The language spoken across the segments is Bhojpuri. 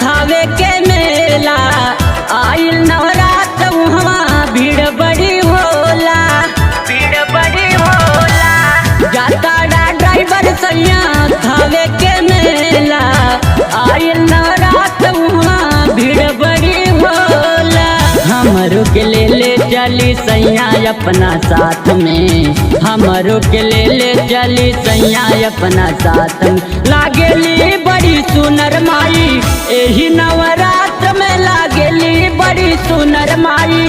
थावे के मेला आइल नवरात वहाँ भीड़ बड़ी होला, भीड़ बड़ी होला। जाता ड्राइवर सैया थावे के मेला आइल नवरात वहाँ भीड़ बड़ी होला। हमरो के ले चली सैया अपना साथ में, हमरो के ले चली सैया अपना साथ में। लागेली बड़ी सुनर माई एही नवरात में, लागेली बड़ी सुनर माई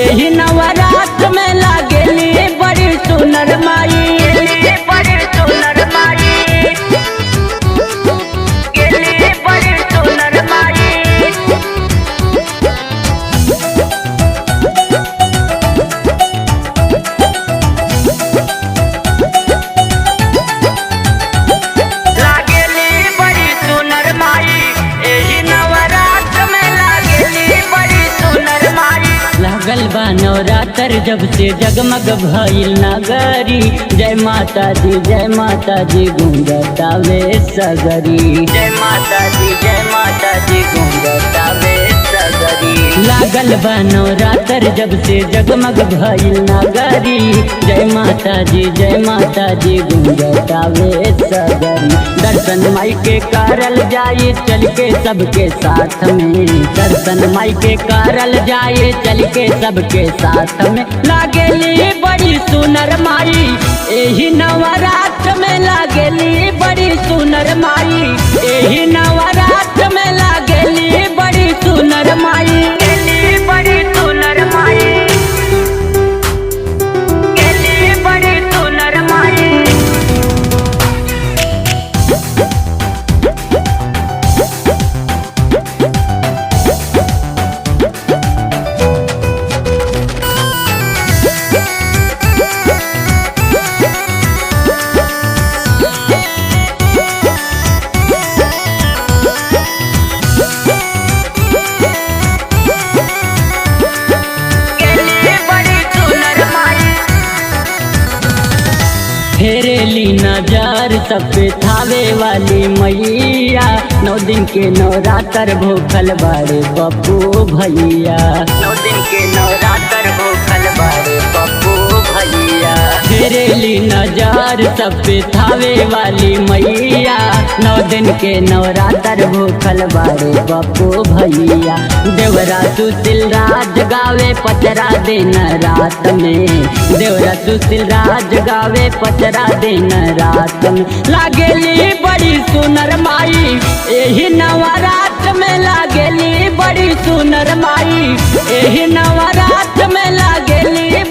एही नवरात में, लागेली बड़ी सुनर माई, बड़ी सुनर माई, गेली बड़ी सुनर माई। लागल बा नवरात्र जब से जगमग भइल नगरी, जय माता दी गूंजतावे सगरी, जय माता दी गूंजतावे सगरी। लागल बा नवरात्र जब से जगमग भइल नगरी, जय माता दी गूंजतावे सगरी। दर्शन माई के करल जाए चल के सबके साथ में, दर्शन माई के करल जाए चल के सबके साथ में। लागेली बड़ी सुनर माई एही नवरात्र में, लागेली बड़ी सुनर माई एही नवरात्र में, लागेली बड़ी सुनर माई, गेली बड़ी सुनर माई, गेली बड़ी सुनर माई। फेरेली नजर सब पे थावे वाली मैया, 9 दिन के नवरात्र भूखल बाड़े पप्पू भैया, 9 दिन के नवरात्र भूखल बाड़े पप्पू भैया। फेरेली नजर सब पे थावे वाली मैया, 9 दिन के नवरात्र भूखल बाड़े पप्पू भैया। देवरा सुशील राज गावे पचरा दिन रात में, देवरा सुशील राज गावे पचरा दिन रात में। लागेली बड़ी सुनर माई एही नवरात्र में, लागेली बड़ी सुनर माई एही नवरात्र में, लागेली